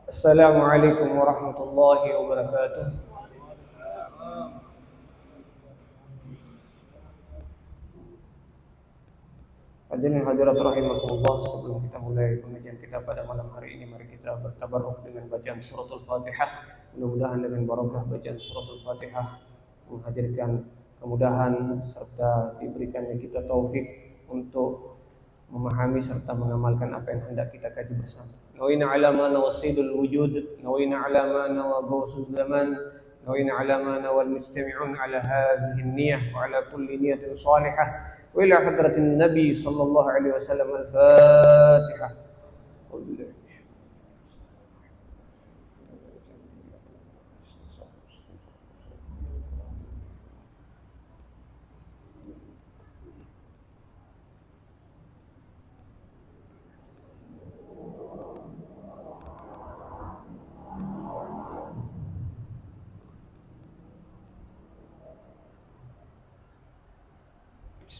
Assalamualaikum warahmatullahi wabarakatuh. Hadirin hadirat rahimakumullah, sebelum kita mulai pengajian kita pada malam hari ini, mari kita bertabarruk dengan bacaan suratul Fatihah. Mudah-mudahan dengan barokah bacaan suratul Fatihah menghadirkan kemudahan serta diberikannya kita taufik untuk memahami serta mengamalkan apa yang hendak kita kaji bersama. Nawina ala ma nawasidul wujud, nawina ala ma nawaghusul zaman, nawina ala ma nawal mustami'un ala hadhihi an-niyah wa ala kulli niyatin salihah wa ila hadratin nabi sallallahu alaihi wasallam. Al-Fatihah.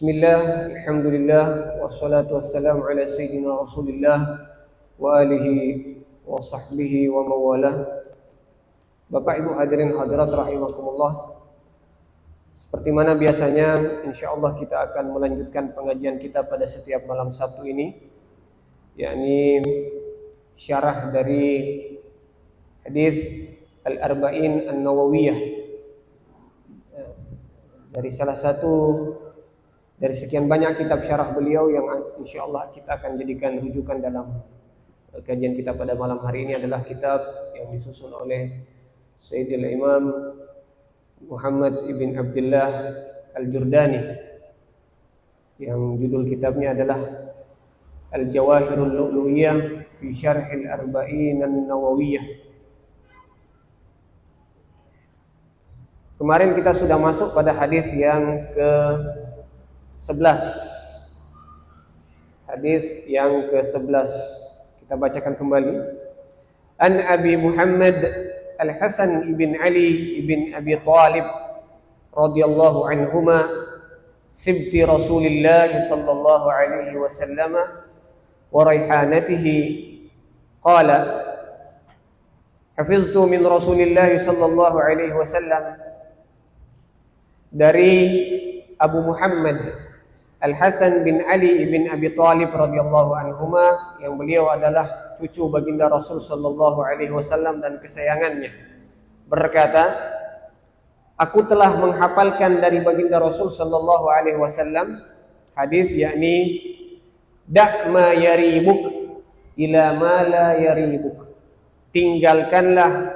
Bismillah, alhamdulillah, wassalatu wassalamu ala sayyidina Rasulillah wa alihi wa sahbihi wa mawalah. Bapak Ibu hadirin hadirat rahimakumullah, seperti mana biasanya insyaallah kita akan melanjutkan pengajian kita pada setiap malam Sabtu ini, yakni syarah dari hadis Al-Arba'in An-Nawawiyah, dari salah satu dari sekian banyak kitab syarah beliau yang insyaallah kita akan jadikan rujukan dalam kajian kita pada malam hari ini adalah kitab yang disusun oleh Sayyidil Imam Muhammad ibn Abdullah Al-Jurdani, yang judul kitabnya adalah Al-Jawahirul Lu'lu'iyah fi Syarhil Arba'in An-Nawawiyah. Kemarin kita sudah masuk pada hadis yang ke-11. Hadis yang ke-11 kita bacakan kembali. An Abi Muhammad Al-Hasan ibn Ali ibn Abi Talib radhiyallahu anhuma sibti Rasulillah sallallahu alaihi wasallam wa raihanatihi qala hafiztu min Rasulillah sallallahu alaihi wasallam. Dari Abu Muhammad Al-Hasan bin Ali bin Abi Talib radhiyallahu anhuma, yang beliau adalah cucu baginda Rasul sallallahu alaihi wasallam dan kesayangannya, berkata, aku telah menghafalkan dari baginda Rasul sallallahu alaihi wasallam hadis, yakni da' ma yaribuk ila ma la yaribuk, tinggalkanlah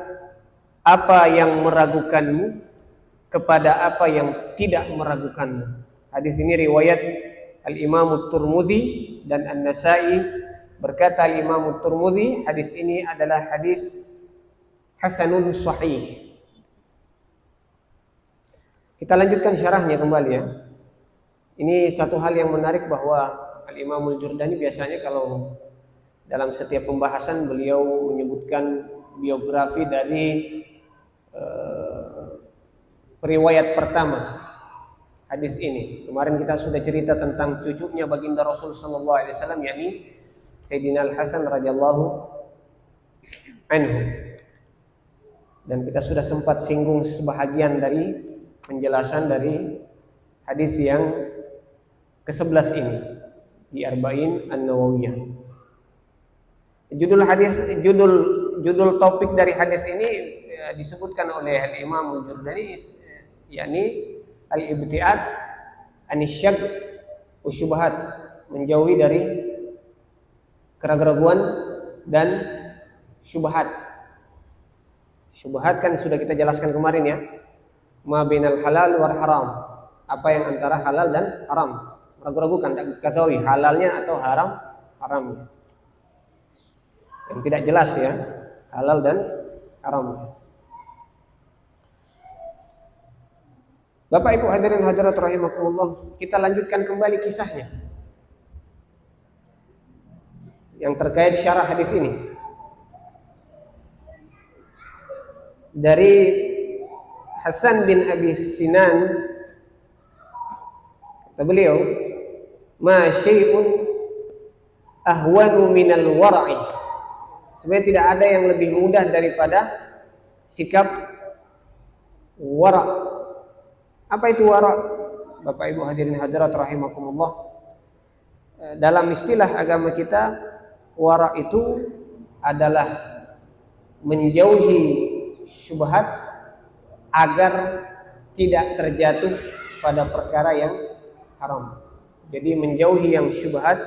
apa yang meragukanmu kepada apa yang tidak meragukanmu. Hadis ini riwayat Al-Imam Tirmidzi dan An-Nasa'i. Berkata Al-Imam Tirmidzi, hadis ini adalah hadis hasanun sahih. Kita lanjutkan syarahnya kembali ya. Ini satu hal yang menarik bahwa Al-Imam Al-Jurdani biasanya kalau dalam setiap pembahasan beliau menyebutkan biografi dari riwayat pertama hadis ini. Kemarin kita sudah cerita tentang cucunya baginda Rasul sallallahu alaihi wasallam, yakni Sayyidina Al-Hasan radhiyallahu anhu. Dan kita sudah sempat singgung sebahagian dari penjelasan dari hadis yang ke-11 ini di Arba'in An-Nawawiyah. Judul topik dari hadis ini disebutkan oleh Al-Imam Al-Jurdani, yakni al-ibtiad anisyak wa syubhat, menjauhi dari keraguan dan syubhat. Syubhat kan sudah kita jelaskan kemarin ya, ma bainal halal wal haram, apa yang antara halal dan haram, meragu-ragukan, tidak ketahui halalnya atau haramnya, yang tidak jelas ya, halal dan haram. Bapak Ibu hadirin hadirat rahimakumullah, kita lanjutkan kembali kisahnya yang terkait syarah hadis ini. Dari Hasan bin Abi Sinan, kata beliau, ma syai'un ahwanu minal wara'i. Sebenarnya tidak ada yang lebih mudah daripada sikap wara. Apa itu wara? Bapak Ibu hadirin hadirat rahimakumullah. Dalam istilah agama kita, wara itu adalah menjauhi syubhat agar tidak terjatuh pada perkara yang haram. Jadi menjauhi yang syubhat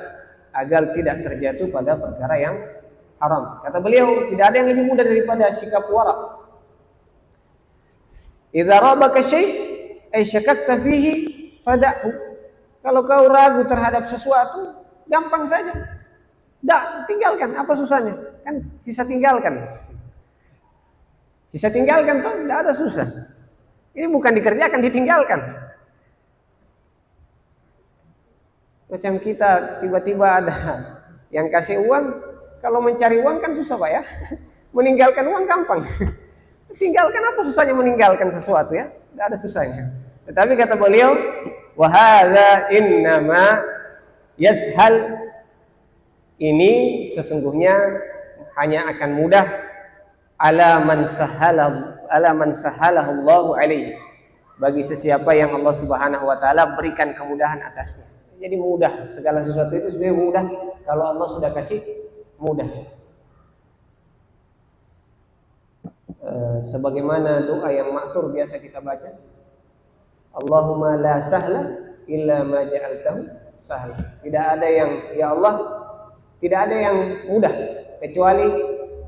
agar tidak terjatuh pada perkara yang haram. Kata beliau, tidak ada yang lebih mudah daripada sikap wara. Idza rabaka syai' ay syakakta fihi fada'hu. Kalau kau ragu terhadap sesuatu, gampang saja. Tinggalkan, apa susahnya? Kan sisa tinggalkan. Sisa tinggalkan toh, tidak ada susah. Ini bukan dikerjakan, ditinggalkan. Macam kita tiba-tiba ada yang kasih uang, kalau mencari uang kan susah Pak ya. Meninggalkan uang gampang. Tinggalkan, apa susahnya meninggalkan sesuatu ya? Tidak ada susahnya. Tetapi kata beliau, wa hadza innama yashal. Ini sesungguhnya hanya akan mudah ala man sahalahu Allahu alaihi, bagi sesiapa yang Allah Subhanahu wa taala berikan kemudahan atasnya. Jadi mudah, segala sesuatu itu sebenarnya mudah kalau Allah sudah kasih mudah. Sebagaimana doa yang ma'thur biasa kita baca, Allahumma la sahla illa ma ja'altahu sahla. Tidak ada yang, ya Allah, tidak ada yang mudah kecuali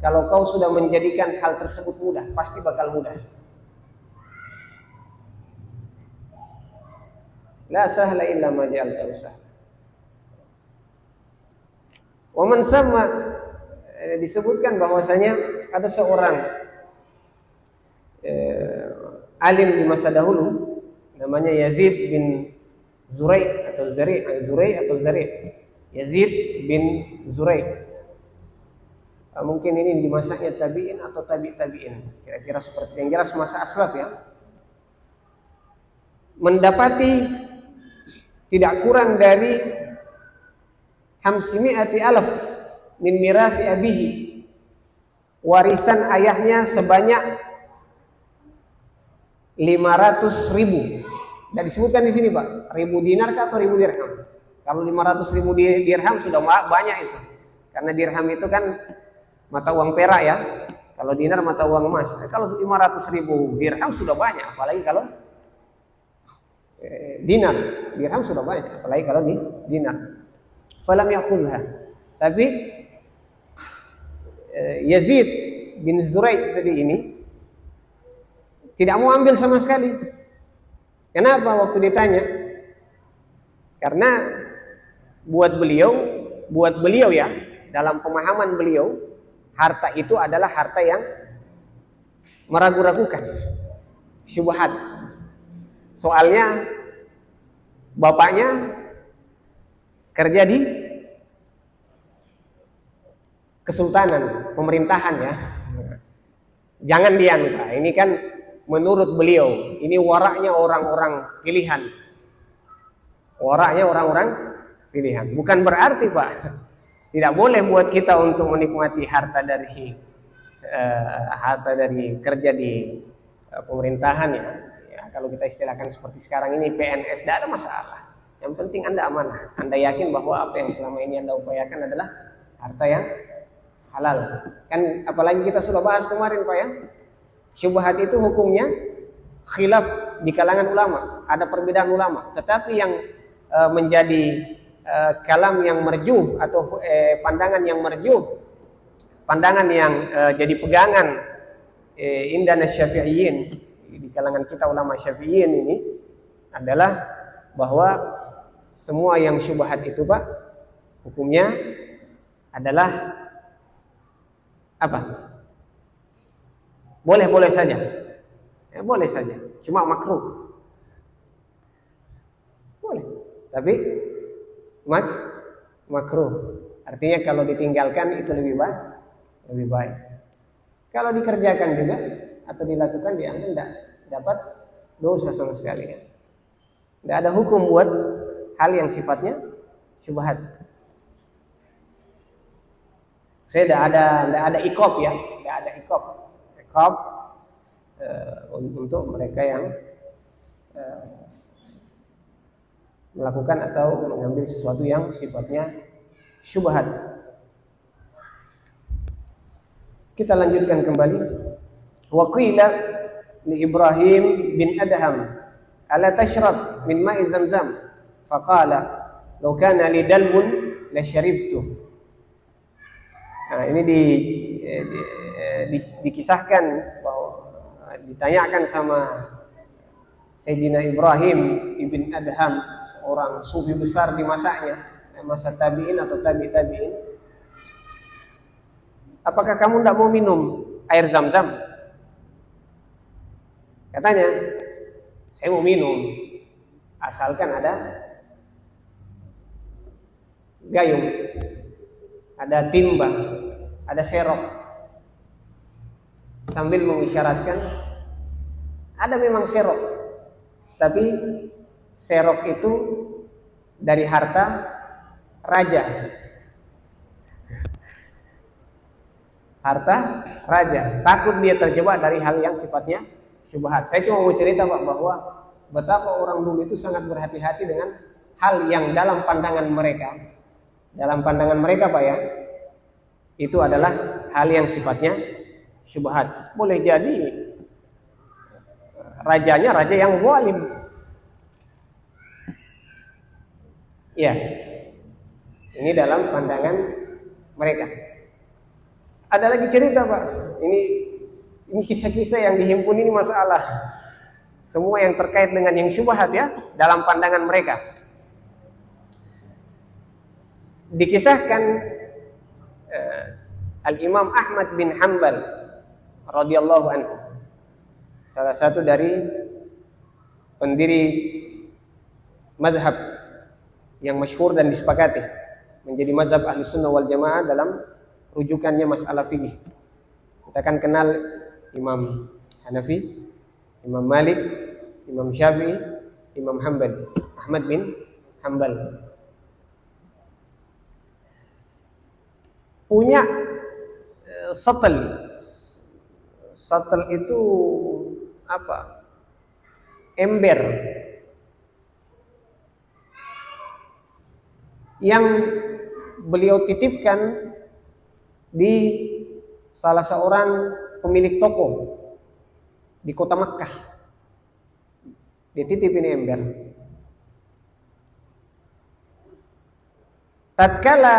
kalau kau sudah menjadikan hal tersebut mudah, pasti bakal mudah. La sahla illa ma ja'altahu sahla. Wa man sama, disebutkan bahwasanya ada seorang alim di masa dahulu namanya Yazid bin Zurai atau Zari. Yazid bin Zurai. Mungkin ini di masanya tabi'in atau tabi'in. Kira-kira seperti yang jelas masa aslaf ya. Mendapati tidak kurang dari 500,000 min mirathi abihi. Warisan ayahnya sebanyak 500.000. Dan disebutkan di sini Pak, 1.000 dinar atau 1.000 dirham? Kalau 500.000 dirham sudah banyak itu. Karena dirham itu kan mata uang perak ya. Kalau dinar mata uang emas. Kalau 500.000 dirham sudah banyak, apalagi kalau dinar. Dirham sudah banyak, apalagi kalau dinar. Falam yaqulha. Tapi Yazid bin Zurai tadi ini tidak mau ambil sama sekali. Kenapa waktu ditanya? Karena buat beliau ya, dalam pemahaman beliau, harta itu adalah harta yang meragu-ragukan, syubhat. Soalnya bapaknya kerja di kesultanan, pemerintahan ya. Jangan dianggap, ini kan menurut beliau, ini waraknya orang-orang pilihan. Waraknya orang-orang pilihan. Bukan berarti Pak, tidak boleh buat kita untuk menikmati harta dari kerja di pemerintahan ya. Kalau kita istilahkan seperti sekarang ini PNS, tidak ada masalah. Yang penting Anda amanah. Anda yakin bahwa apa yang selama ini Anda upayakan adalah harta yang halal. Kan apalagi kita sudah bahas kemarin Pak ya. Syubhat itu hukumnya khilaf di kalangan ulama. Ada perbedaan ulama. Tetapi yang menjadi kalam yang merjuh atau pandangan yang merjuh, pandangan yang jadi pegangan indana syafi'iyin, di kalangan kita ulama syafi'iyin ini adalah bahwa semua yang syubhat itu Pak, hukumnya adalah apa? Boleh-boleh saja. Boleh saja, cuma makruh. Boleh. Tapi makruh. Artinya kalau ditinggalkan itu lebih baik. Kalau dikerjakan juga atau dilakukan diambil tidak dapat dosa sama sekali ya. Tidak ada hukum buat hal yang sifatnya syubhat. Saya tidak ada ikop ya, tidak ada ikop untuk mereka yang melakukan atau mengambil sesuatu yang sifatnya syubhat. Kita lanjutkan kembali. Wa qila li Ibrahim bin Adham, ala tashrab min ma'i Zamzam? Faqala, law kana li dalmun la syaribtu. Nah, ini dikisahkan bahwa ditanyakan sama Sayyidina Ibrahim ibn Adham, seorang sufi besar di masanya, masa tabi'in atau tabi'in. Apakah kamu tidak mau minum air Zamzam? Katanya, saya mau minum, asalkan ada gayung, ada timba, ada serok. Sambil mengisyaratkan, ada memang serok, tapi serok itu dari harta raja. Harta raja. Takut dia terjebak dari hal yang sifatnya syubhat. Saya cuma mau cerita Pak, bahwa betapa orang dulu itu sangat berhati-hati dengan hal yang dalam pandangan mereka. Dalam pandangan mereka Pak ya, itu adalah hal yang sifatnya syubhat. Boleh jadi rajanya raja yang zalim. Ya, ini dalam pandangan mereka. Ada lagi cerita Pak, ini kisah-kisah yang dihimpun ini masalah semua yang terkait dengan yang syubhat ya, dalam pandangan mereka. Dikisahkan Al-Imam Ahmad bin Hanbal radhiyallahu anhu, salah satu dari pendiri mazhab yang masyhur dan disepakati menjadi mazhab ahli sunnah wal jamaah dalam rujukannya masalah fikih. Kita kan kenal Imam Hanafi, Imam Malik, Imam Syafi'i, Imam Hanbal, Ahmad bin Hanbal. Punya satel. Satel itu apa? Ember yang beliau titipkan di salah seorang pemilik toko di kota Makkah. Dititip ini ember. Tatkala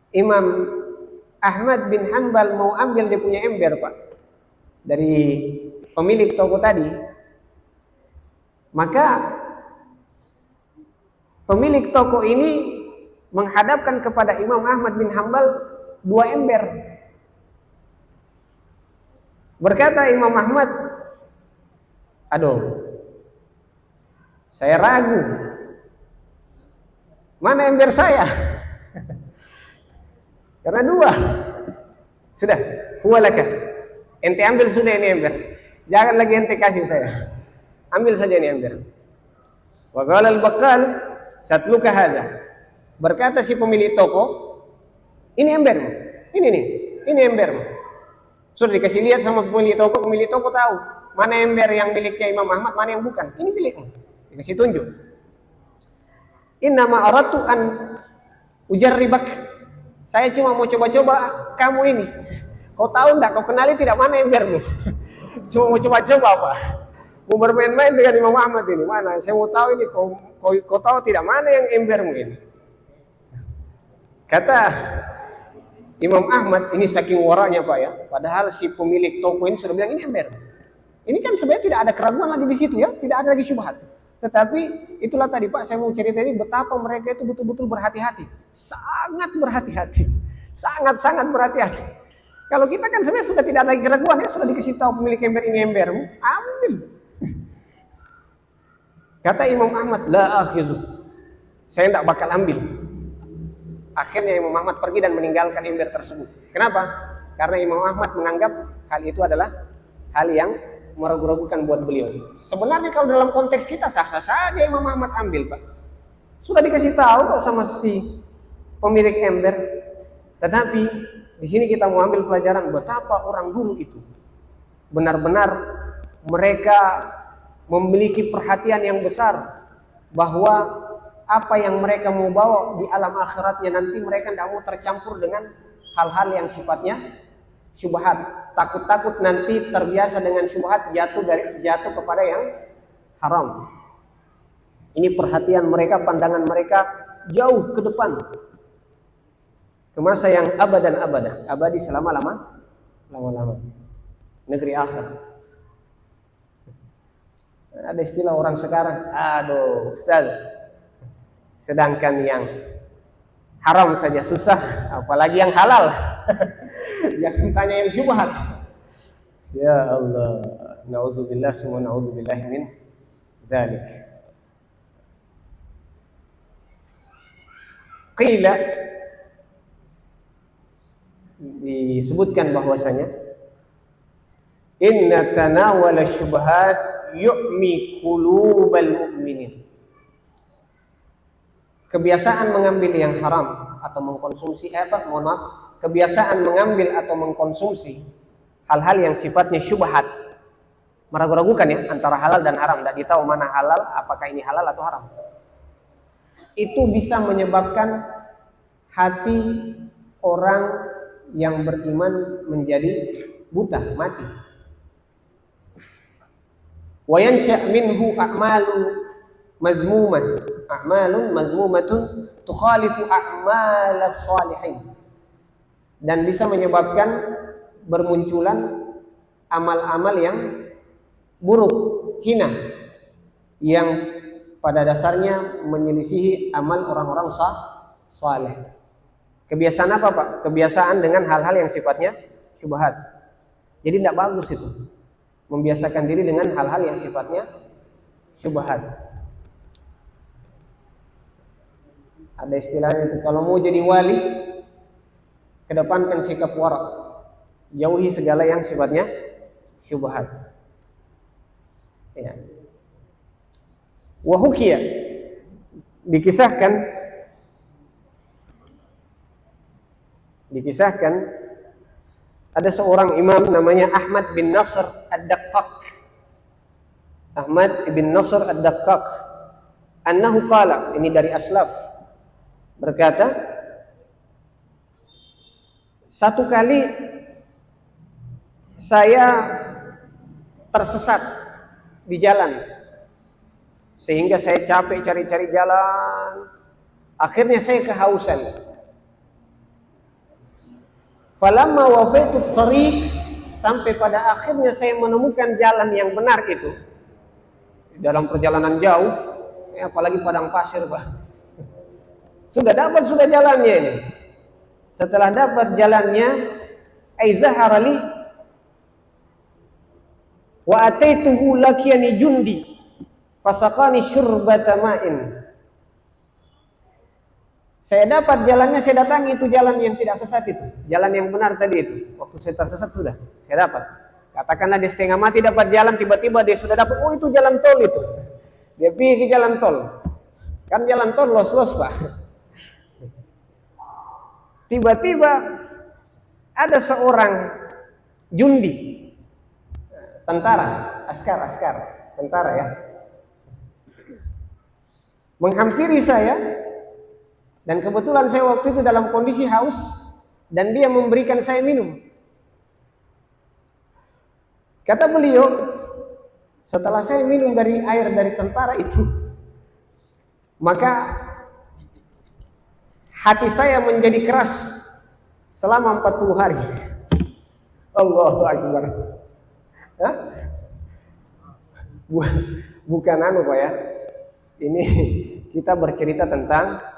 Imam Ahmad bin Hanbal mau ambil dia punya ember Pak dari pemilik toko tadi, maka pemilik toko ini menghadapkan kepada Imam Ahmad bin Hanbal dua ember. Berkata Imam Ahmad, aduh, saya ragu, mana ember saya? Karena dua. Sudah, huwalaka. Ente ambil sudah ini ember. Jangan lagi ente kasih saya. Ambil saja ini ember. Wa qala al-baqqal satluka hadza. Berkata si pemilik toko, ini embermu. Ini nih, ini embermu. Sudah dikasih lihat sama pemilik toko tahu mana ember yang miliknya Imam Ahmad, mana yang bukan. Ini milikmu. Dikasih tunjuk. Innama aradtu an ujarribak. Saya cuma mau coba-coba kamu ini. Kau tahu enggak, kau kenali tidak mana embermu? Cuma mau coba-coba Pak. Mau bermain-main dengan Imam Ahmad ini. Mana? Saya mau tahu ini, kau tahu tidak mana yang embermu ini? Kata Imam Ahmad, ini saking waranya Pak ya. Padahal si pemilik toko ini sudah bilang ini ember. Ini kan sebenarnya tidak ada keraguan lagi di situ ya, tidak ada lagi syubhat. Tetapi itulah tadi Pak, saya mau cerita ini betapa mereka itu betul-betul berhati-hati. Sangat berhati-hati. Sangat-sangat berhati-hati. Kalau kita kan sebenarnya sudah tidak ada lagi keraguan ya, sudah dikasih tahu pemilik ember ini embermu, ambil. Kata Imam Ahmad, la akhizu. Saya tidak bakal ambil. Akhirnya Imam Ahmad pergi dan meninggalkan ember tersebut. Kenapa? Karena Imam Ahmad menganggap hal itu adalah hal yang meragu-ragukan buat beliau. Sebenarnya kalau dalam konteks kita sah-sah saja Imam Ahmad ambil Pak. Sudah dikasih tahu kok sama si pemilik ember. Tetapi di sini kita mau ambil pelajaran betapa orang dulu itu benar-benar mereka memiliki perhatian yang besar bahwa apa yang mereka mau bawa di alam akhiratnya nanti mereka tidak mau tercampur dengan hal-hal yang sifatnya syubhat. Takut-takut nanti terbiasa dengan syubhat jatuh kepada yang haram. Ini perhatian mereka, pandangan mereka jauh ke depan, ke masa yang abadan abadah, abadi selama-lama, negeri akhir. Ada istilah orang sekarang, aduh Ustaz, sedangkan yang haram saja susah, apalagi yang halal. Jangan tanya yang syubhat. Ya Allah, naudzubillah summa naudzubillah min dzalik. Qila, disebutkan bahwasanya inna tanawala syubhat yu'mi qulubal mu'minin. Kebiasaan mengambil yang haram atau mengkonsumsi kebiasaan mengambil atau mengkonsumsi hal-hal yang sifatnya syubhat, meragu-ragukan ya antara halal dan haram, tidak tahu mana halal, apakah ini halal atau haram. Itu bisa menyebabkan hati orang yang beriman menjadi buta, mati. Wa yansha' minhu a'malun mazmumatun tukhalifu a'malas shalihin. Dan bisa menyebabkan bermunculan amal-amal yang buruk, hina, yang pada dasarnya menyelisihi amal orang-orang saleh. Kebiasaan apa Pak? Kebiasaan dengan hal-hal yang sifatnya syubhat. Jadi tidak bagus itu, membiasakan diri dengan hal-hal yang sifatnya syubhat. Ada istilahnya itu, kalau mau jadi wali, kedepankan sikap wara, jauhi segala yang sifatnya syubhat. Ya. Wahukia, dikisahkan ada seorang imam namanya Ahmad bin Nasr ad-Daqqaq. Ahmad bin Nasr ad-Daqqaq, annahu qala, ini dari aslaf, berkata, satu kali saya tersesat di jalan, sehingga saya capek cari-cari jalan. Akhirnya saya kehausan. Falamma wafaitu tariq, sampai pada akhirnya saya menemukan jalan yang benar itu. Dalam perjalanan jauh, apalagi padang pasir, Pak. Sudah jalannya ini. Setelah dapat jalannya, aizahara li wa ataituhu lakiyani jundi fasaqani syurbata ma'in. Saya dapat jalannya, saya datangi itu jalan yang tidak sesat itu, jalan yang benar tadi itu. Waktu saya tersesat sudah, saya dapat. Katakanlah dia setengah mati dapat jalan, tiba-tiba dia sudah dapat, oh itu jalan tol itu. Dia pergi ke jalan tol. Kan jalan tol los-los Pak. Tiba-tiba ada seorang jundi, tentara, askar, tentara ya, menghampiri saya. Dan kebetulan saya waktu itu dalam kondisi haus, dan dia memberikan saya minum. Kata beliau, setelah saya minum dari air dari tentara itu, maka hati saya menjadi keras selama 40 hari. Allahu Akbar. Hah? Bukan anu Pak ya. Ini kita bercerita tentang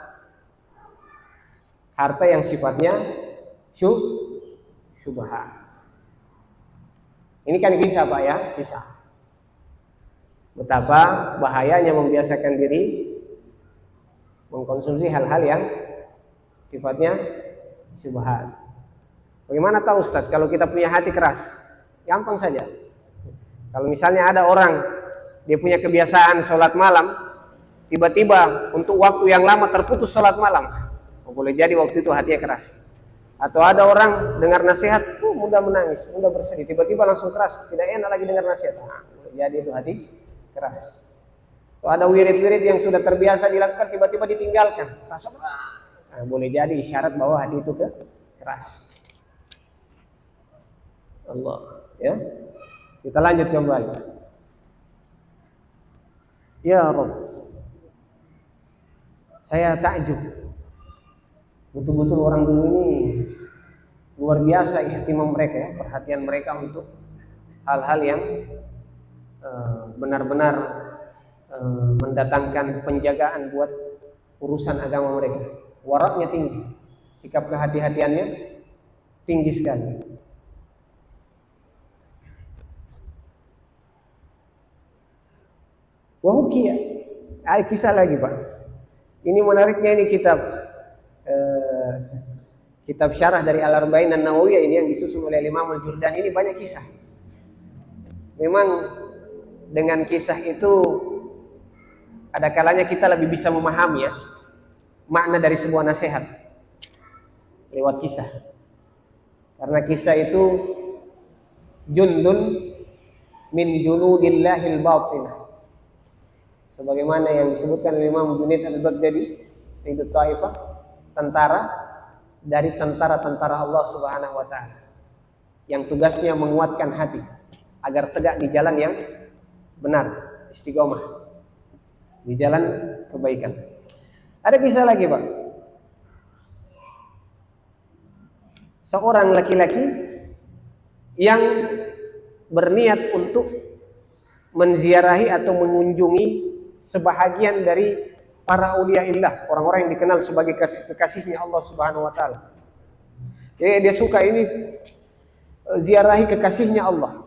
harta yang sifatnya syubhat. Ini kan kisah Pak ya, kisah. Betapa bahayanya membiasakan diri mengkonsumsi hal-hal yang sifatnya syubhat. Bagaimana tahu Ustaz kalau kita punya hati keras? Gampang saja. Kalau misalnya ada orang dia punya kebiasaan sholat malam, tiba-tiba untuk waktu yang lama terputus sholat malam. Boleh jadi waktu itu hatinya keras. Atau ada orang dengar nasihat, mudah menangis, mudah bersedih, tiba-tiba langsung keras, tidak enak lagi dengar nasihat. Boleh jadi itu hati keras. Atau ada wirid-wirid yang sudah terbiasa dilakukan, tiba-tiba ditinggalkan, rasa berat. Boleh jadi isyarat bahwa hati itu keras. Allah, ya. Kita lanjut kembali. Ya Rabb, saya takjub. Betul-betul orang dulu ini luar biasa ihtimam mereka, ya, perhatian mereka untuk hal-hal yang benar-benar mendatangkan penjagaan buat urusan agama mereka. Waraknya tinggi, sikap kehati-hatiannya tinggi sekali. Wahukia, kisah lagi Pak. Ini menariknya, ini kitab syarah dari Al-Arba'in An-Nawawiyah ini yang disusun oleh Imam Al-Jurdani, ini banyak kisah. Memang dengan kisah itu ada kalanya kita lebih bisa memahami, ya, makna dari sebuah nasihat lewat kisah. Karena kisah itu jundun min junudillahil batinah. Sebagaimana yang disebutkan oleh Imam Junaid Al-Baghdadi, Sayyidut Taifah, tentara dari tentara-tentara Allah Subhanahu wa taala yang tugasnya menguatkan hati agar tegak di jalan yang benar, istiqomah di jalan kebaikan. Ada kisah lagi, Pak. Seorang laki-laki yang berniat untuk menziarahi atau mengunjungi sebahagian dari para auliaillah, orang-orang yang dikenal sebagai kekasihnya Allah Subhanahu wa taala. Jadi dia suka ini ziarahi kekasihnya Allah.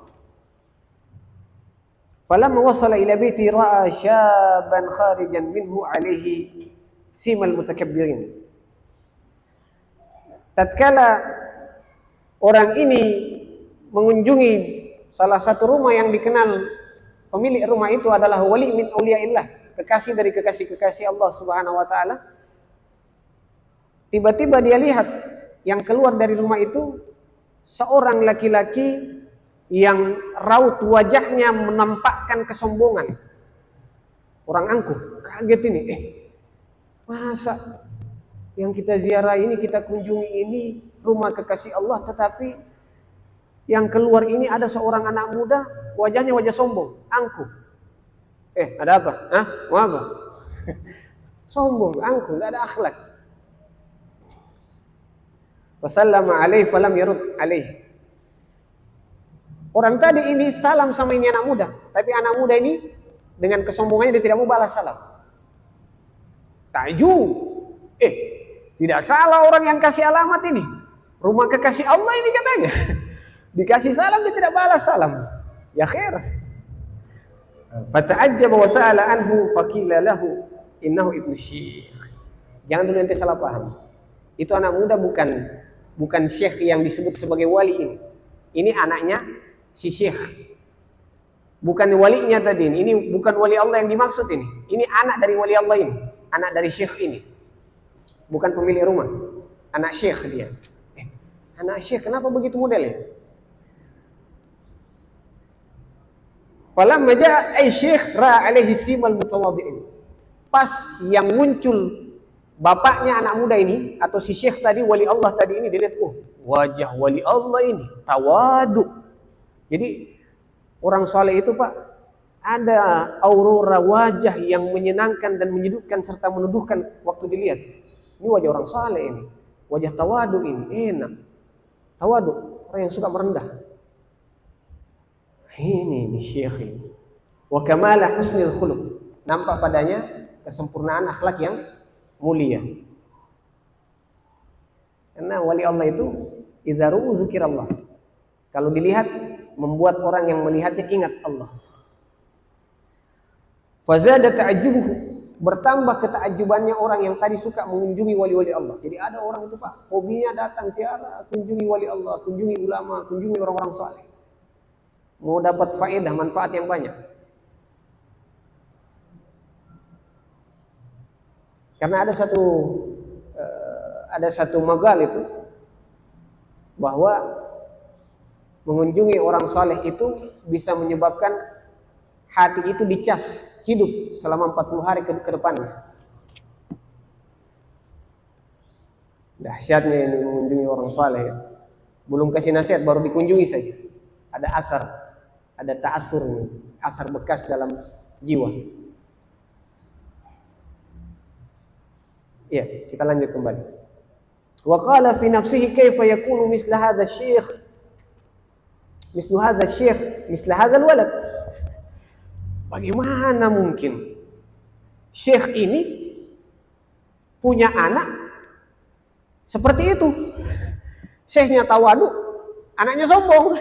Falamma wasala ila baiti ra'a syaban kharijan minhu alaihi simal mutakabbirin. Tatkala orang ini mengunjungi salah satu rumah yang dikenal pemilik rumah itu adalah wali min auliaillah, kekasih dari kekasih-kekasih Allah Subhanahu wa taala. Tiba-tiba dia lihat yang keluar dari rumah itu seorang laki-laki yang raut wajahnya menampakkan kesombongan. Orang angkuh, kaget ini. Masa yang kita ziarah ini, kita kunjungi ini rumah kekasih Allah, tetapi yang keluar ini ada seorang anak muda, wajahnya wajah sombong, angkuh. Ada apa? Mau apa? Sombong, angkuh, tidak ada akhlak. Wasallama alaihi falam yarud alaihi. Orang tadi ini salam sama ini anak muda, tapi anak muda ini dengan kesombongannya dia tidak mau balas salam. Takjub. Tidak salah orang yang kasih alamat ini. Rumah kekasih Allah ini katanya. Dikasih salam dia tidak balas salam. Ya khair. Fata'ajjaba wa sa'ala anhu faqila lahu innahu ibnu syekh. Jangan dulu nanti salah paham. Itu anak muda bukan syekh yang disebut sebagai wali ini. Ini anaknya si syekh. Bukan walinya tadi ini. Ini bukan wali Allah yang dimaksud ini. Ini anak dari wali Allah ini. Anak dari syekh ini. Bukan pemilik rumah. Anak syekh dia. Anak syekh kenapa begitu modelnya? Falamma jaa ay syekh ra alaihi simal mutawadhi'in. Pas yang muncul bapaknya anak muda ini atau si syekh tadi, wali Allah tadi ini, dilihat, wajah wali Allah ini tawadu. Jadi orang saleh itu, Pak, ada aurora wajah yang menyenangkan dan menyedukkan serta menuduhkan waktu dilihat. Ini wajah orang saleh ini, wajah tawadu ini, enak. Tawadu, orang yang suka merendah. Ini syekh ini. Wa kamala husnil khuluq. Nampak padanya kesempurnaan akhlak yang mulia. Karena wali Allah itu idza ru'u dzikrallah. Kalau dilihat membuat orang yang melihatnya ingat Allah. Fazada ta'ajjubuhu, bertambah ketakjubannya orang yang tadi suka mengunjungi wali-wali Allah. Jadi ada orang itu, Pak, hobinya datang ziarah, kunjungi wali Allah, kunjungi ulama, kunjungi orang-orang saleh. Mau dapat faedah, manfaat yang banyak. Karena ada satu ada satu magal itu bahwa mengunjungi orang saleh itu bisa menyebabkan hati itu dicas hidup selama 40 hari ke depannya. Dahsyatnya ini mengunjungi orang saleh ya. Belum kasih nasihat, baru dikunjungi saja. Ada asar, ada ta'asur, asar bekas dalam jiwa. Ya, kita lanjut kembali. Wa qala fi nafsihi kaifa yakunu misla hadha syekh, misla hadha alwalad. Bagaimana mungkin syekh ini punya anak seperti itu? Syekhnya tawadu, anaknya sombong.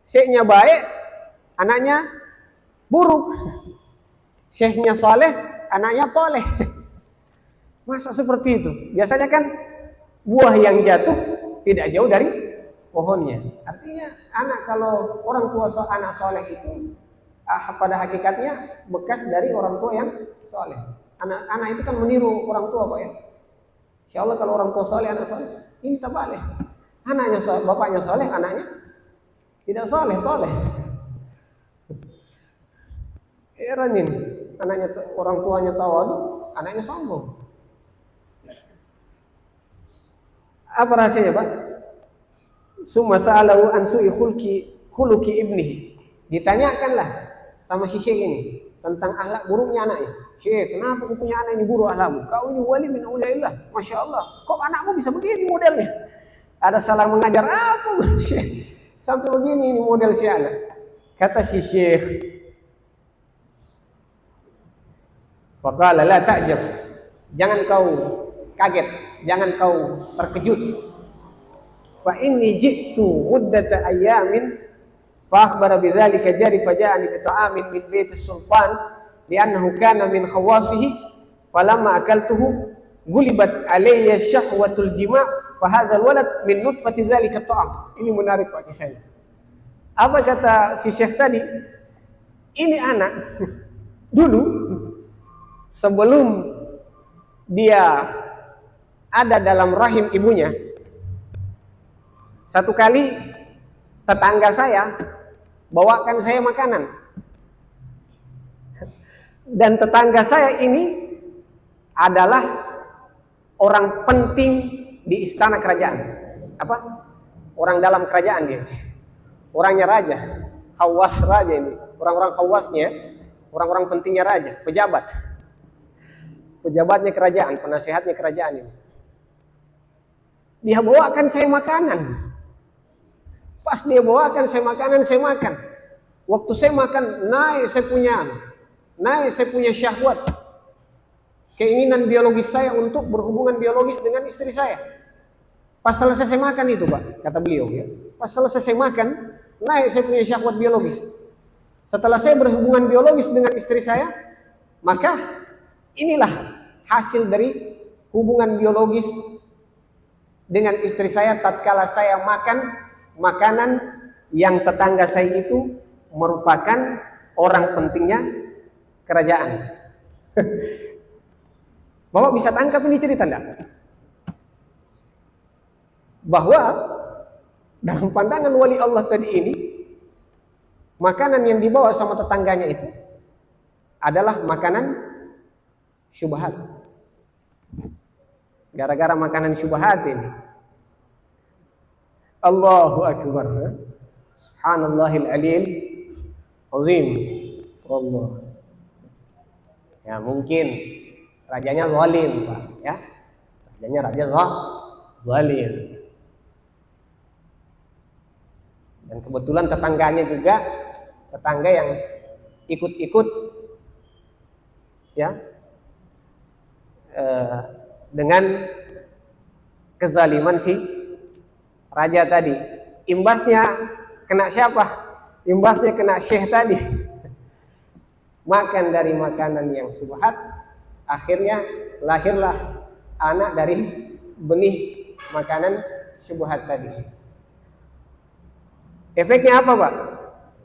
Syekhnya baik, anaknya buruk. Syekhnya soleh, anaknya toleh. Masa seperti itu? Biasanya kan buah yang jatuh tidak jauh dari pohonnya. Artinya anak, kalau orang tua anak soleh itu pada hakikatnya bekas dari orang tua yang soleh. Anak itu kan meniru orang tua, Pak ya. Insya Allah kalau orang tua soleh, anak soleh, ini terbalik. Anaknya soleh, bapaknya soleh, anaknya tidak soleh, toleh. Heran ini, anaknya orang tuanya tawadu, anaknya sombong. Apa rahasianya, Pak? Summa sa'alahu an su'i khuluqi ibnihi. Ditanyakanlah sama si syekh ini tentang akhlak buruknya anaknya. Syekh, kenapa kau punya anak ini buruk akhlakmu? Kau ini wali min auliyaillah. Masya Allah, kok anakmu bisa begini modelnya? Ada salah mengajar apa, Syekh? Sampai begini ini model si anak. Kata si syekh, faqala la ta'jab. Jangan kau kaget, jangan kau terkejut. Fa inni ji'tu muddata ayamin fa akhbara bidzalika jari faja'ani bi ta'amin min bait as-sultan li'annahu kana min khawasihi falamma akaltuhu gulibat alayya syahwatul jima' fa hadzal walad min nutfati dzalika ta'am. Ini menarik Pak kisahnya. Apa kata si syekh tadi? Ini anak dulu sebelum dia ada dalam rahim ibunya, satu kali tetangga saya bawakan saya makanan, dan tetangga saya ini adalah orang penting di istana kerajaan. Apa? Orang dalam kerajaan dia. Orangnya raja, khawas raja ini. Orang-orang khawasnya, orang-orang pentingnya raja, pejabat. Pejabatnya kerajaan, penasehatnya kerajaan ini. Dia bawakan saya makanan. Pas dia bawakan saya makanan, saya makan. Waktu saya makan, naik saya punya syahwat. Keinginan biologis saya untuk berhubungan biologis dengan istri saya. Pas selesai saya makan itu, Pak, kata beliau ya. Pas selesai saya makan, naik saya punya syahwat biologis. Setelah saya berhubungan biologis dengan istri saya, maka inilah hasil dari hubungan biologis dengan istri saya tatkala saya makan makanan yang tetangga saya itu merupakan orang pentingnya kerajaan. Bapak bisa tangkap ini cerita enggak? Bahwa dalam pandangan wali Allah tadi ini, makanan yang dibawa sama tetangganya itu adalah makanan syubhat. Gara-gara makanan syubhat ini, Allahu Akbar, Subhanallahil Aliyil Azim. Allah. Ya mungkin rajanya zalim, Pak, ya. Rajanya raja zalim. Dan kebetulan tetangganya juga tetangga yang ikut-ikut ya dengan kezaliman si raja tadi. Imbasnya kena siapa? Imbasnya kena syekh tadi. Makan dari makanan yang syubhat, akhirnya lahirlah anak dari benih makanan syubhat tadi. Efeknya apa, Pak?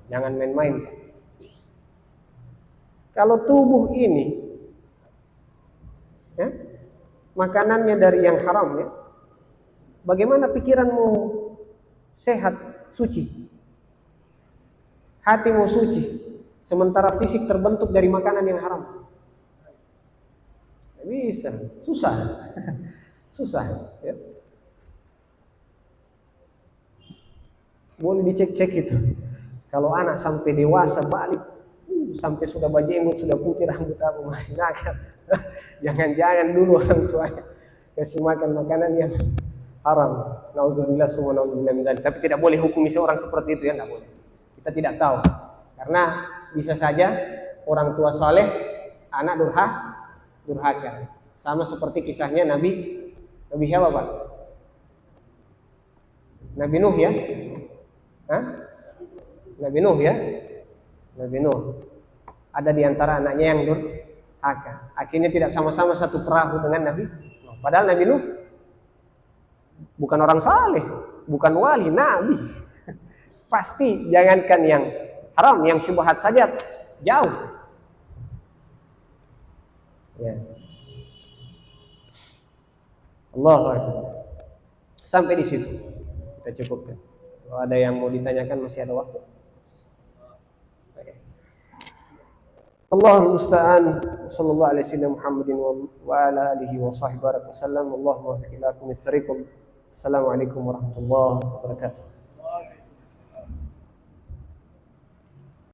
Jangan main-main. Kalau tubuh ini ya, makanannya dari yang haram ya, bagaimana pikiranmu sehat, suci, hatimu suci, sementara fisik terbentuk dari makanan yang haram? Tidak bisa, susah. Susah ya. Boleh dicek-cek itu. Kalau anak sampai dewasa balik, sampai sudah berjenggot, sudah putih rambut apa masih nakal, jangan-jangan dulu orang tuanya kasih makan makanan yang haram. Nauzubillah semua nauzubillah min dzalik. Tapi tidak boleh hukumi seorang seperti itu ya, tidak boleh. Kita tidak tahu. Karena bisa saja orang tua saleh, anak durhaka. Sama seperti kisahnya Nabi siapa Pak? Nabi Nuh ya? Hah? Nabi Nuh ya? Nabi Nuh. Ada di antara anaknya yang durhaka. Akhirnya tidak sama-sama satu perahu dengan Nabi Nuh. Padahal Nabi Nuh bukan orang saleh, bukan wali, nabi. Pasti jangankan yang haram, yang syubhat saja jauh. Ya. Allah Akbar. Sampai di situ kita cukupkan. Kalau ada yang mau ditanyakan masih ada waktu. Allahul musta'an. Sallallahu alaihi wasallam Muhammadin wa ala alihi wa sahbihi wa sallam. Allahumma waffiq ila aqwamit thariq. Assalamualaikum warahmatullahi wabarakatuh.